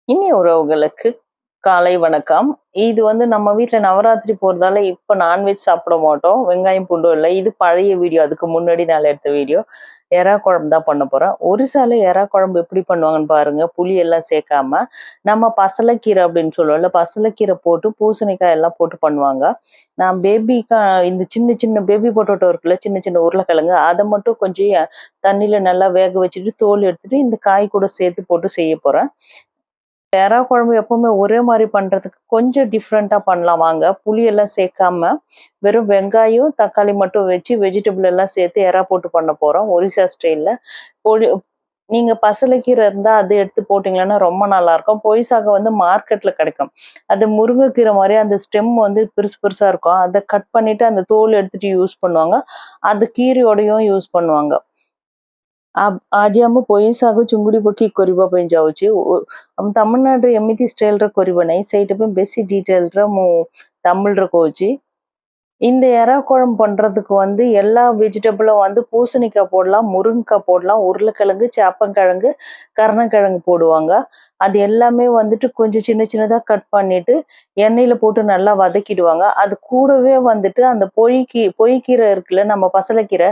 இனிய உறவுகளுக்கு காலை வணக்கம். இது நம்ம வீட்ல நவராத்திரி போறதால இப்ப நான்வெஜ் சாப்பிட மாட்டோம். வெங்காயம், பூண்டும் இல்ல. இது பழைய வீடியோ. அதுக்கு முன்னாடி நாள் எடுத்த வீடியோ. எறா குழம்பு தான் பண்ண போறேன். ஒரிசால எறா குழம்பு எப்படி பண்ணுவாங்கன்னு பாருங்க. புளி எல்லாம் சேர்க்காம. நம்ம பசலைக்கீரை அப்படின்னு சொல்லுவோம்ல, பசலைக்கீரை போட்டு பூசணிக்காய் எல்லாம் போட்டு பண்ணுவாங்க. நான் பேபிக்கு இந்த சின்ன சின்ன பேபி பொட்டேட்டோ இருக்குல்ல, சின்ன சின்ன உருளைக்கிழங்கு, அத மட்டும் கொஞ்சம் தண்ணியில நல்லா வேக வச்சுட்டு தோல் எடுத்துட்டு இந்த காய் கூட சேர்த்து போட்டு செய்ய போறேன். எறா குழம்பு எப்பவுமே ஒரே மாரி பண்றதுக்கு கொஞ்சம் டிஃப்ரெண்ட்டா பண்ணலாம் வாங்க. புளி எல்லாம் சேர்க்காம, வெறும் வெங்காயம், தக்காளி மட்டும் வச்சு வெஜிடபிள் எல்லாம் சேர்த்து எறா போட்டு பண்ண போறோம். ஒரிசா ஸ்டைல்ல. பொடி நீங்க பசலைக்கீரை இருந்தா அது எடுத்து போட்டீங்கன்னா ரொம்ப நல்லாருக்கும். பொய் சாகம் மார்க்கெட்ல கிடைக்கும். அது முருங்கைக்கீரை மாரி அந்த ஸ்டெம் பெருசு பெருசா இருக்கும். அத கட் பண்ணிட்டு அந்த தோல் எடுத்துட்டு யூஸ் பண்ணுவாங்க. அது கீரையோடையும் யூஸ் பண்ணுவாங்க. ଆଜି ଆମ ପୋଇ ଶାଗ ଚୁଙ୍ଗୁଡି ପକେଇ କରିବା ପାଇଁ ଯାଉଛି। ଆମ ତାମିଲନାଡୁରେ ଏମିତି ଷ୍ଟାଇଲର କରିବା ନାହିଁ, ସେଇଟା ପାଇଁ ବେଶୀ ଡିଟେଲର ମୁଁ ତାମିଲରେ କହୁଛି। இந்த எறா குழம்பு பண்றதுக்கு எல்லா வெஜிடபிளும் பூசணிக்காய் போடலாம், முருங்கைக்காய் போடலாம், உருளைக்கிழங்கு, சேப்பங்கிழங்கு, கருணக்கிழங்கு போடுவாங்க. அது எல்லாமே கொஞ்சம் சின்ன சின்னதா கட் பண்ணிட்டு எண்ணெயில போட்டு நல்லா வதக்கிடுவாங்க. அது கூடவே அந்த பொய்க்கீரை இருக்குல்ல, நம்ம பசலைக்கீரை,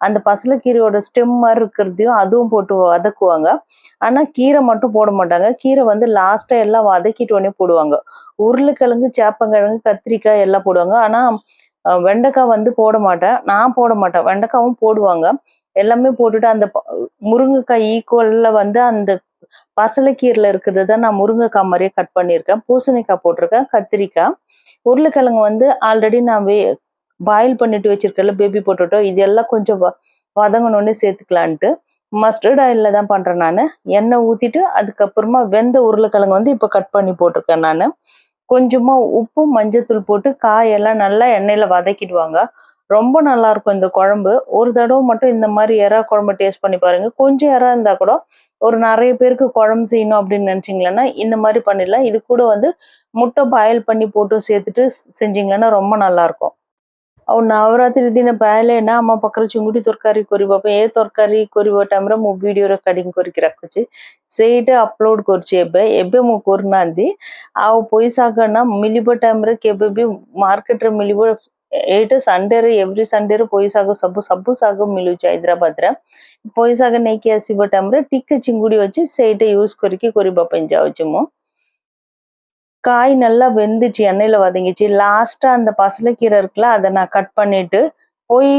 அந்த பசலைக்கீரையோட ஸ்டெம் மாதிரி இருக்கிறதையும் அதுவும் போட்டு வதக்குவாங்க. ஆனா கீரை மட்டும் போட மாட்டாங்க. கீரை லாஸ்டா எல்லாம் வதக்கிட்டு உடனே போடுவாங்க. உருளைக்கிழங்கு, சேப்பங்கிழங்கு, கத்திரிக்காய் எல்லாம் போடுவாங்க. ஆனா வெண்டைக்காய் போட மாட்டேன். நான் போட மாட்டேன். வெண்டைக்காவும் போடுவாங்க. எல்லாமே போட்டுட்டு அந்த முருங்கைக்காய் ஈக்குவல்ல அந்த பசலைக்கீரைல இருக்கிறது தான் நான் முருங்கைக்காய் மாதிரியே கட் பண்ணியிருக்கேன். பூசணிக்காய் போட்டிருக்கேன், கத்திரிக்காய், உருளைக்கிழங்கு ஆல்ரெடி நான் பாயில் பண்ணிட்டு வச்சிருக்கேன்ல பேபி பொட்டேட்டோ, இது எல்லாம் கொஞ்சம் வதங்கணும்னு சேர்த்துக்கலான்ட்டு மஸ்டர்ட் ஆயில்ல தான் பண்றேன் நானு. எண்ணெய் ஊத்திட்டு அதுக்கப்புறமா வெந்த உருளைக்கிழங்கு இப்ப கட் பண்ணி போட்டிருக்கேன் நானு. கொஞ்சமா உப்பு, மஞ்சத்தூள் போட்டு காயெல்லாம் நல்லா எண்ணெயில வதக்கிடுவாங்க. ரொம்ப நல்லா இருக்கும் இந்த குழம்பு. ஒரு தடவை மட்டும் இந்த மாதிரி எறா குழம்பு டேஸ்ட் பண்ணி பாருங்க. கொஞ்சம் எறா இருந்தா கூட ஒரு நிறைய பேருக்கு குழம்பு செய்யணும் அப்படின்னு நினைச்சீங்கன்னா இந்த மாதிரி பண்ணிடலாம். இது கூட முட்டை பாயில் பண்ணி போட்டு சேர்த்துட்டு செஞ்சீங்கன்னா ரொம்ப நல்லா இருக்கும்। ଆଉ ନବରାତ୍ରି ଦିନ ପାଇଲେ ନା ଆମ ପାଖରେ ଚିଙ୍ଗୁଡି ତରକାରୀ କରିବା ପାଇଁ ଏ ତରକାରୀ କରିବା ଟାଇମରେ ମୁଁ ଭିଡିଓ ରେକର୍ଡିଂ କରିକି ରଖୁଛି। ସେଇଟା ଅପଲୋଡ କରୁଛି ଏବେ। ଏବେ ମୁଁ କରୁନାହାନ୍ତି। ଆଉ ପୋଇ ଶାଗ ନା ମିଳିବ ଟାଇମରେ କେବେ ବି ମାର୍କେଟରେ ମିଳିବ। ଏଇଟା ସଣ୍ଡେରେ ଏଭ୍ରି ସଣ୍ଡେରେ ପୋଇ ଶାଗ ସବୁ ଶାଗ ମିଳୁଛି ହାଇଦ୍ରାବାଦରେ। ପୋଇ ଶାଗ ନେଇକି ଆସିବା ଟାଇମରେ ଟିକେ ଚିଙ୍ଗୁଡି ଅଛି, ସେଇଟା ୟୁଜ କରିକି କରିବା ପାଇଁ ଯାଉଛି ମୁଁ। காய் நல்லா வெந்துச்சு, எண்ணெயில வதங்கிச்சு. லாஸ்டா அந்த பசலைக்கீரை இருக்குல்ல, அதை நான் கட் பண்ணிட்டு பொய்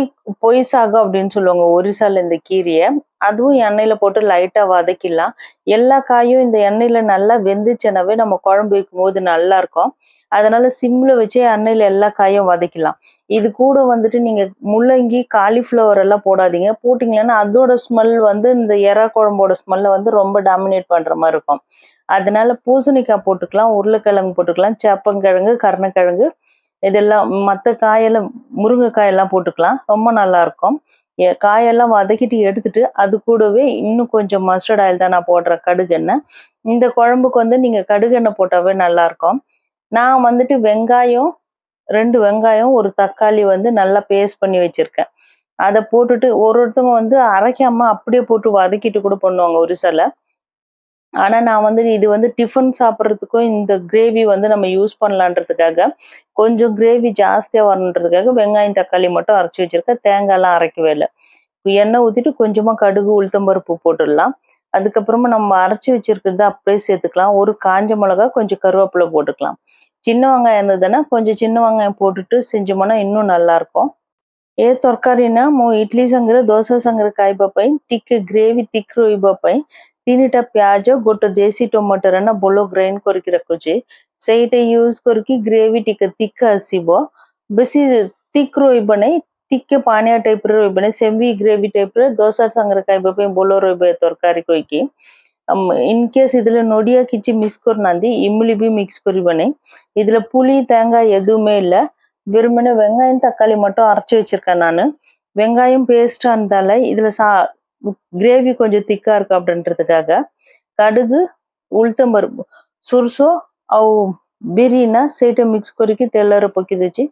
பொய் சாகம் அப்படின்னு சொல்லுவாங்க ஒரிசால இந்த கீரைய. அதுவும் எண்ணெயில போட்டு லைட்டா வதக்கிடலாம். எல்லா காயும் இந்த எண்ணெயில நல்லா வெந்துச்சுனாவே நம்ம குழம்பு வைக்கும் போது நல்லா இருக்கும். அதனால சிம்ல வச்சு எண்ணெயில எல்லா காயும் வதக்கிடலாம். இது கூட நீங்க முள்ளங்கி, காலிஃப்ளவர் எல்லாம் போடாதீங்க. போட்டீங்கன்னா அதோட ஸ்மெல் இந்த எறா குழம்போட ஸ்மெல்ல ரொம்ப டாமினேட் பண்ற மாதிரி இருக்கும். அதனால பூசணிக்காய் போட்டுக்கலாம், உருளைக்கிழங்கு போட்டுக்கலாம், சேப்பங்கிழங்கு, கருணக்கிழங்கு, இதெல்லாம் மற்ற காயெல்லாம் முருங்கைக்காயெல்லாம் போட்டுக்கலாம். ரொம்ப நல்லா இருக்கும். காயெல்லாம் வதக்கிட்டு எடுத்துட்டு அது கூடவே இன்னும் கொஞ்சம் மஸ்டர்ட் ஆயில் தான் நான் போடுறேன், கடுகெண்ணெய். இந்த குழம்புக்கு நீங்க கடுகெண்ணெய் போட்டாவே நல்லா இருக்கும்। நான் வெங்காயம், 2 வெங்காயம், ஒரு தக்காளி நல்லா பேஸ்ட் பண்ணி வச்சிருக்கேன்। அதை போட்டுட்டு ஒருத்தவங்க அரைக்காம அப்படியே போட்டு வதக்கிட்டு கூட பண்ணுவாங்க ஒரு சில। ஆனா நான் இது டிஃபன் சாப்பிட்றதுக்கும் இந்த கிரேவி நம்ம யூஸ் பண்ணலான்றதுக்காக கொஞ்சம் கிரேவி ஜாஸ்தியா வரணுன்றதுக்காக வெங்காயம், தக்காளி மட்டும் அரைச்சி வச்சிருக்கேன். தேங்காய்லாம் அரைக்கவே இல்லை। எண்ணெய் ஊத்திட்டு கொஞ்சமா கடுகு, உளுத்தம்பருப்பு போட்டுடலாம்। அதுக்கப்புறமா நம்ம அரைச்சி வச்சிருக்கிறத அப்படியே சேர்த்துக்கலாம்। ஒரு காஞ்ச மிளகா, கொஞ்சம் கருவேப்பிலை போட்டுக்கலாம்। சின்ன வெங்காயம் இருந்ததுன்னா கொஞ்சம் சின்ன வெங்காயம் போட்டுட்டு செஞ்சோம்னா இன்னும் நல்லா இருக்கும்। ଏ ତରକାରୀ ନା ମୁଁ ଇଡଲି ସାଙ୍ଗରେ, ଦୋସା ସାଙ୍ଗରେ ଖାଇବା ପାଇଁ ଟିକେ ଗ୍ରେଭି ଥିକ୍ ରହିବା ପାଇଁ 3ଟା ପିଆଜ, ଗୋଟେ ଦେଶୀ ଟମାଟର ନା ଭଲ ଗ୍ରାଇଣ୍ଡ କରିକି ରଖୁଛି। ସେଇଟା ୟୁଜ କରିକି ଗ୍ରେଭି ଟିକେ ଥିକ୍ ଆସିବ। ବେଶୀ ଥିକ୍ ରହିବ ନାହିଁ, ଟିକେ ପାଣିଆ ଟାଇପର ରହିବ ନାହିଁ, ସେମି ଗ୍ରେଭି ଟାଇପର ଦୋସା ସାଙ୍ଗରେ ଖାଇବା ପାଇଁ ଭଲ ରହିବ ଏ ତରକାରୀ କହିକି। இன் கேஸ் இதுல நொடியா கிச்சி மிக்ஸ் କରିନାହାନ୍ତି, இம்லி भी மிக்ஸ் କରିବ ନାହିଁ। இதுல புளி, தேங்காய் எதுவுமே இல்லை। வெறுமனே வெங்காயம், தக்காளி மட்டும் அரைச்சி வச்சிருக்கேன் நானு। வெங்காயம் பேஸ்டா இருந்தால இதுல கிரேவி கொஞ்சம் திக்கா இருக்கு அப்படின்றதுக்காக கடுகு, உளுத்தம்பருப்பு, ସୁର୍ସୋ ଆଉ ବିରି ନା ସେଇଟା ମିକ୍ସ କରିକି ତେଲରେ ପକେଇ ଦଉଛି।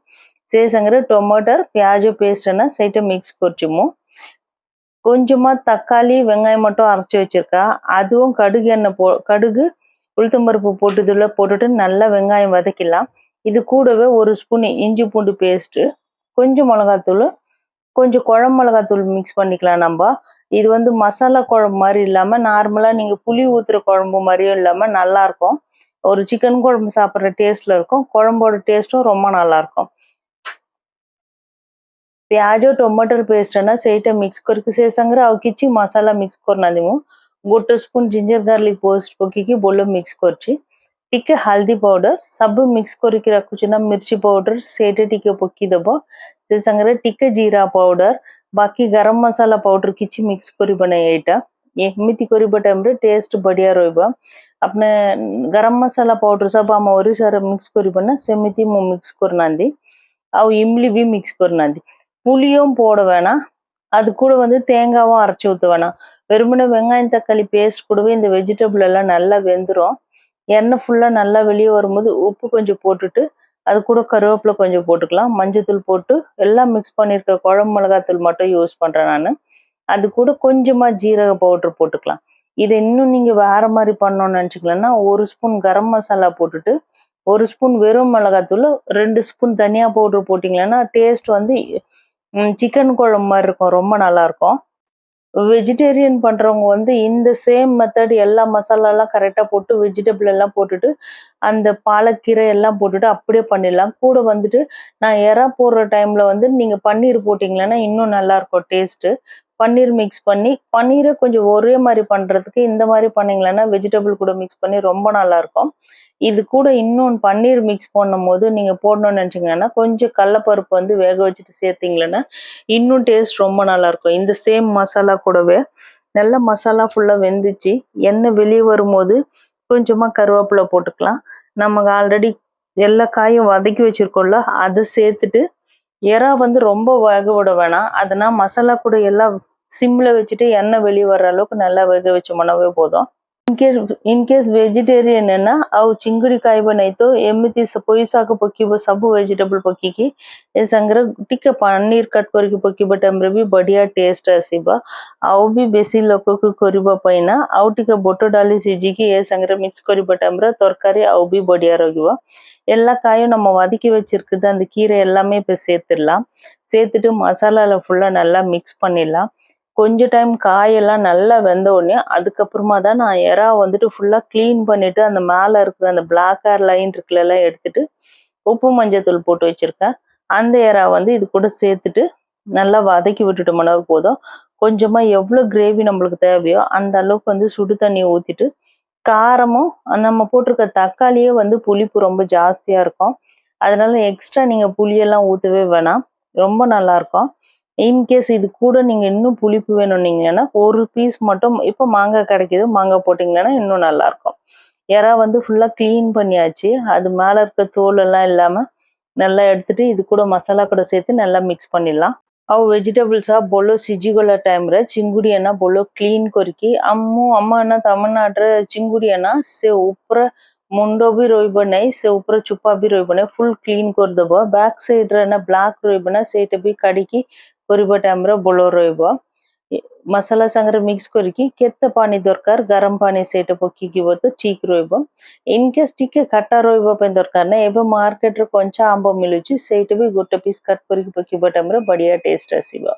ସେ ସାଙ୍ଗରେ ଟମାଟର, ପିଆଜ பேஸ்ட் ନା ସେଇଟା மிக்ஸ் କରୁଛି ମୁଁ। கொஞ்சமா தக்காளி, வெங்காயம் மட்டும் அரைச்சி வச்சிருக்கேன்। அதுவும் கடுகு உளுத்தம்பருப்பு போட்டுட்டு நல்லா வெங்காயம் வதக்கிடலாம். இது கூடவே 1 ஸ்பூன் இஞ்சி பூண்டு பேஸ்ட்டு, கொஞ்சம் மிளகாத்தூள், கொஞ்சம் குழம்பு மிளகாத்தூள் மிக்ஸ் பண்ணிக்கலாம் நம்ப. இது வந்து மசாலா குழம்பு மாதிரி இல்லாம நார்மலா நீங்க புளி ஊத்துற குழம்பு மாதிரியும் இல்லாம நல்லா இருக்கும். ஒரு சிக்கன் குழம்பு சாப்பிடுற டேஸ்ட்ல இருக்கும். குழம்போட டேஸ்ட்டும் ரொம்ப நல்லா இருக்கும். प्याज और टमाटर पेस्ट है ना सेटा मिक्स करके से संग ଆଉ କିଛି ମସଲା ମିକ୍ସ କରିନାନ୍ତି ମୁଁ 1 ସ୍ପୁନ୍ ଜିଞ୍ଜର ଗାର୍ଲିକ ପେଷ୍ଟ ପକେଇକି ବୋଲ ମିକ୍ସ କରିଛି ଟିକେ ହଳଦୀ ପାଉଡର ସବୁ ମିକ୍ସ କରିକି ରଖୁଛି ନା ମିର୍ଚି ପାଉଡର ସେଟା ଟିକେ ପକେଇ ଦବ ସେ ସଂଗରେ ଟିକେ जीरा ପାଉଡର ବାକି गरम मसाला पाउडर କିଛି ମିକ୍ସ କରିବ ନାହିଁ ଏଇଟା ଏମିତି କରିବା ଟାଇମ ରେ ଟେଷ୍ଟ ବଢିଆ ରହିବ अपने गरम मसाला पाउडर सब हम ओरिसारे मिक्स କରିବ ନା ସେମିତି ମୁଁ ମିକ୍ସ करनांदी ଆଉ ଇମଲି ବି ମିକ୍ସ करनांदी புளியும் போட வேணாம் அது கூட வந்து தேங்காவும் அரைச்சு ஊத்த வேணாம் வெறுமனே வெங்காயம் தக்காளி பேஸ்ட் கூடவே இந்த வெஜிடபிள் எல்லாம் நல்லா வெந்துரும் எண்ணெய் ஃபுல்லா நல்லா வெளியே வரும்போது உப்பு கொஞ்சம் போட்டுட்டு அது கூட கருவேப்பிலை கொஞ்சம் போட்டுக்கலாம் மஞ்சத்தூள் போட்டு எல்லாம் மிக்ஸ் பண்ணிருக்க குழம்பு மிளகாத்தூள் மட்டும் யூஸ் பண்றேன் நான் அது கூட கொஞ்சமா ஜீரக பவுடர் போட்டுக்கலாம் இது இன்னும் நீங்க வேற மாதிரி பண்ணணும்னு நினைச்சுக்கலன்னா 1 ஸ்பூன் கரம் மசாலா போட்டுட்டு 1 ஸ்பூன் வெறும் மிளகாத்தூள் 2 ஸ்பூன் தனியா பவுடர் போட்டீங்கன்னா டேஸ்ட் வந்து சிக்கன் குழம்பு மாதிரி இருக்கும் ரொம்ப நல்லா இருக்கும் வெஜிடேரியன் பண்றவங்க வந்து இந்த சேம் மெத்தட் எல்லா மசாலா எல்லாம் கரெக்டா போட்டு வெஜிடபிள் எல்லாம் போட்டுட்டு அந்த பாலக்கீரை எல்லாம் போட்டுட்டு அப்படியே பண்ணிடலாம் கூட வந்துட்டு நான் எறா போடுற டைம்ல வந்து நீங்க பன்னீர் போட்டீங்கன்னா இன்னும் நல்லா இருக்கும் டேஸ்ட் பன்னீர் மிக்ஸ் பண்ணி பன்னீரை கொஞ்சம் ஒரே மாதிரி பண்றதுக்கு இந்த மாதிரி பண்ணீங்கன்னா வெஜிடபிள் கூட மிக்ஸ் பண்ணி ரொம்ப நல்லா இருக்கும் இது கூட இன்னொன்று பன்னீர் மிக்ஸ் பண்ணும் போது நீங்க போடணும்னு நினைச்சீங்கன்னா கொஞ்சம் கடலைப்பருப்பு வந்து வேக வச்சுட்டு சேர்த்தீங்கன்னா இன்னும் டேஸ்ட் ரொம்ப நல்லா இருக்கும் இந்த சேம் மசாலா கூடவே நல்ல மசாலா ஃபுல்லா வெந்துச்சு எண்ணெய் வெளியே வரும்போது கொஞ்சமா கருவேப்பிலை போட்டுக்கலாம் நமக்கு ஆல்ரெடி எல்லா காயும் வதக்கி வச்சிருக்கோம்ல அதை சேர்த்துட்டு எறா வந்து ரொம்ப வேக விட வேணாம் அதனால மசாலா கூட எல்லாம் சிம்ல வச்சுட்டு எண்ணெய் வெளியே வர்ற அளவுக்கு நல்லா வேக வச்சோம்னாவே போதும் इनकेस वेजिटेरियन है ना ଆଉ ଚିଙ୍ଗୁଡ଼ି ଖାଇବ ନାହିଁ ତ ଏମିତି ପୋଇ ଶାଗ ପକେଇବ ସବୁ ଭେଜିଟେବଲ ପକେଇକି ଏ ସାଙ୍ଗରେ ଟିକେ ପନିର କଟ୍ କରିକି ପକେଇବା ଟାଇମରେ ବି ବଢିଆ ଟେଷ୍ଟ ଆସିବ ଆଉ ବି ବେଶୀ ଲୋକକୁ କରିବା ପାଇଁ ନା ଆଉ ଟିକେ ବୁଟ ଡାଲି ସିଝିକି ଏ ସାଙ୍ଗରେ மிக்ஸ் କରିବା டைம்ல தரಕಾರಿ ଆଉ भी ବଢିயா ରହିବ எல்லா காயும் நம்ம வதக்கி வச்சிருக்கிறது அந்த கீரை எல்லாமே இப்ப சேர்த்துடலாம் சேர்த்துட்டு மசாலால ஃபுல்லா நல்லா மிக்ஸ் பண்ணிடலாம் கொஞ்ச டைம் காயெல்லாம் நல்லா வெந்த உடனே அதுக்கப்புறமா தான் நான் எறா வந்துட்டு ஃபுல்லா க்ளீன் பண்ணிட்டு அந்த மேல இருக்கிற அந்த பிளாக் ஹேர் லைன் இருக்குல்ல எடுத்துட்டு உப்பு மஞ்சத்தூள் போட்டு வச்சிருக்கேன் அந்த எறா வந்து இது கூட சேர்த்துட்டு நல்லா வதக்கி விட்டுட்டோம்னா போதும் கொஞ்சமா எவ்வளவு கிரேவி நம்மளுக்கு தேவையோ அந்த அளவுக்கு வந்து சுடு தண்ணி ஊத்திட்டு காரமும் நம்ம போட்டிருக்க தக்காளியே வந்து புளிப்பு ரொம்ப ஜாஸ்தியா இருக்கும் அதனால எக்ஸ்ட்ரா நீங்க புளியெல்லாம் ஊத்தவே வேணாம் ரொம்ப நல்லா இருக்கும் இன்கேஸ் இது கூட நீங்க இன்னும் புளிப்பு வேணும்னீங்கன்னா ஒரு பீஸ் மட்டும் இப்போ மாங்காய் கிடைக்குது மாங்காய் போட்டீங்கன்னா இன்னும் நல்லா இருக்கும் எறா வந்து ஃபுல்லா க்ளீன் பண்ணியாச்சு அது மேல இருக்க தோல் எல்லாம் இல்லாம நல்லா எடுத்துட்டு இது கூட மசாலா கூட சேர்த்து நல்லா மிக்ஸ் பண்ணிடலாம் ଆଉ ଭେଜିଟେବଲ୍ସ ଭଲ ସିଝିଗଲା ଟାଇମ୍ରେ ଚିଙ୍ଗୁଡ଼ି ଏନା ଭଲ କ୍ଲିନ୍ କରିକି ଆମ ଏନା ତାମିଲନାଡୁରେ ଚିଙ୍ଗୁଡ଼ି ଏନା ସେ ଉପରେ ମୁଣ୍ଡ ବି ରହିବ ନାହିଁ ସେ ଉପରେ ଚୁପା ବି ରହିବ ନାହିଁ ଫୁଲ୍ କ୍ଲିନ୍ କରିଦେବ ବ୍ୟାକ୍ ସାଇଡ୍ରେ ନା ବ୍ଲାକ୍ ରହିବ ନା ସେଇଟା ବି କାଢ଼ିକି କରିବା ଟାଇମ୍ରେ ଭଲ ରହିବ मसाला सागर मिक्स करके केते पानी दरकार गरम पानी सेटा पकिकिबो तो ठीक रहइबो इन केस टिके खट्टा रहइबो पे दरकार नै एबे मार्केट रे कंचा आंबो मिलुची सेटा भी गोटे पीस कट करके पकिबो टाइम रे बढ़िया टेस्ट आसीबो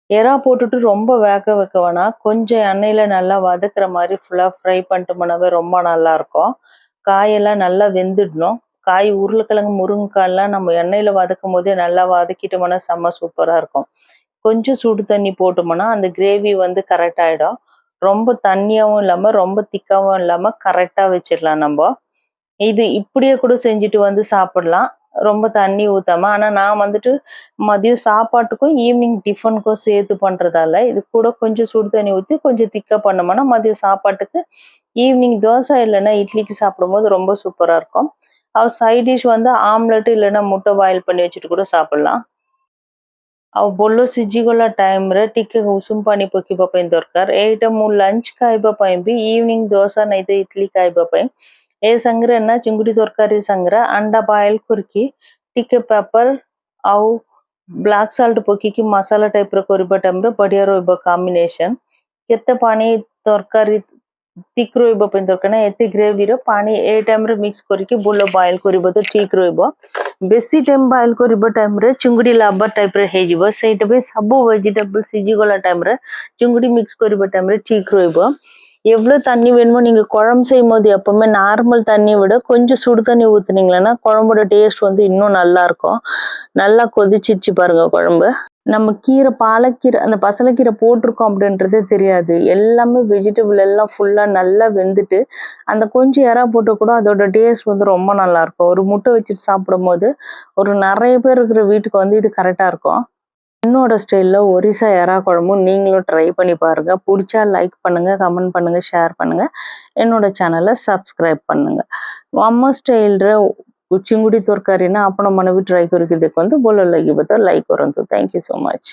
எறா போட்டுட்டு ரொம்ப வேக வைக்க வேணாம் கொஞ்சம் எண்ணெயில நல்லா வதக்குற மாதிரி ஃபுல்லா ஃப்ரை பண்ணிட்டோம்னாவே ரொம்ப நல்லா இருக்கும் காயெல்லாம் நல்லா வெந்துடணும் காய் உருளைக்கிழங்கு முருங்கைக்காயெல்லாம் நம்ம எண்ணெயில வதக்கும் போதே நல்லா வதக்கிட்டோம்னா செம்ம சூப்பரா இருக்கும் கொஞ்சம் சுடு தண்ணி போட்டோம்னா அந்த கிரேவி வந்து கரெக்ட் ஆயிடும் ரொம்ப தண்ணியாவும் இல்லாம ரொம்ப திக்காவும் இல்லாம கரெக்டா வச்சிடலாம் நம்ம இது இப்படியே கூட செஞ்சுட்டு வந்து சாப்பிடலாம் ரொம்ப தண்ணி ஊத்தாம ஆனா நான் வந்துட்டு மதியம் சாப்பாட்டுக்கும் ஈவினிங் டிஃபனுக்கும் சேர்த்து பண்றதால இது கூட கொஞ்சம் சுடு தண்ணி ஊற்றி கொஞ்சம் திக்கா பண்ணோம்னா மதியம் சாப்பாட்டுக்கு ஈவினிங் தோசை இல்லைன்னா இட்லிக்கு சாப்பிடும்போது ரொம்ப சூப்பரா இருக்கும் ଆଉ ସାଇଡ୍ ଡିஷ் வந்து ஆம்லெட் இல்லைன்னா முட்டை பாயில் பண்ணி வச்சுட்டு கூட சாப்பிடலாம் ଆଉ ଭଲ ସିଝିଗଲା ଟାଇମ୍ରେ ଟିକେ ଉଷୁମ ପାଣି ପକେଇବା ପାଇଁ ଦରକାର ଏଇଟା ମୁଁ ଲଞ୍ଚ ଖାଇବା ପାଇଁ ବି ଇଭିନିଂ ଦୋସା ନାଇଁ ତ ଇଡଲି ଖାଇବା ପାଇଁ ଏ ସାଙ୍ଗରେ ନା ଚିଙ୍ଗୁଡ଼ି ତରକାରୀ ସାଙ୍ଗରେ ଅଣ୍ଡା ବଏଲ କରିକି ଟିକେ ପେପର ଆଉ ବ୍ଲାକ୍ ସଲ୍ଟ ପକେଇକି ମସଲା ଟାଇପ୍ର କରିବା ଟାଇମ୍ରେ ବଢିଆ ରହିବ କମ୍ବିନେସନ କେତେ ପାଣି ତରକାରୀ ଠିକ୍ ରହିବା ପାଇଁ ଦରକାର ନାହିଁ। ଏତେ ଗ୍ରେଭିର ପାଣି ଏ ଟାଇମ୍ରେ ମିକ୍ସ କରିକି ଭଲ ବଏଲ୍ କରିବ ତ ଠିକ୍ ରହିବ। ବେଶୀ ଟାଇମ୍ ବଏଲ୍ କରିବା ଟାଇମ୍ରେ ଚିଙ୍ଗୁଡ଼ି ଲାବର ଟାଇପ୍ରେ ହେଇଯିବ। ସେଇଟା ପାଇଁ ସବୁ வெஜிடபிள் சிஜிகொள்ள டைம்ல சிங்குடி மிக்ஸ் କରିବା டைம்ல ଠିକ୍ ରହିବ. எவ்வளோ தண்ணி வேணுமோ நீங்கள் குழம்பு செய்யும் போது எப்போவுமே நார்மல் தண்ணியை விட கொஞ்சம் சுடு தண்ணி ஊற்றுனீங்களன்னா குழம்போட டேஸ்ட் வந்து இன்னும் நல்லா இருக்கும். நல்லா கொதிச்சிச்சு பாருங்க குழம்பு. நம்ம கீரை பாலக்கீரை அந்த பசலைக்கீரை போட்டிருக்கோம் அப்படின்றதே தெரியாது. எல்லாமே வெஜிடபிள் எல்லாம் ஃபுல்லாக நல்லா வெந்துட்டு அந்த கொஞ்சம் இறா போட்டு கூட அதோட டேஸ்ட் வந்து ரொம்ப நல்லா இருக்கும். ஒரு முட்டை வச்சுட்டு சாப்பிடும் போது ஒரு நிறைய பேர் இருக்கிற வீட்டுக்கு வந்து இது கரெக்டாக இருக்கும். என்னோட ஸ்டைலில் ஒரிசா எறா குழம்பும் நீங்களும் ட்ரை பண்ணி பாருங்க. பிடிச்சா லைக் பண்ணுங்க, கமெண்ட் பண்ணுங்க, ஷேர் பண்ணுங்க. என்னோட சேனலை ಸಬ್ಸ್ಕ್ರೈಬ್ பண்ணுங்க. ଆମ ଷ୍ଟାଇଲ୍ରେ ଚିଙ୍ଗୁଡ଼ି ତରକାରୀ ନା ଆପଣମାନେ ବି ଟ୍ରାଏ କରିକି ଦେଖନ୍ତୁ। ଭଲ ଲାଗିବ ତ ଲାଇକ୍ କରନ୍ତୁ। Thank you so much.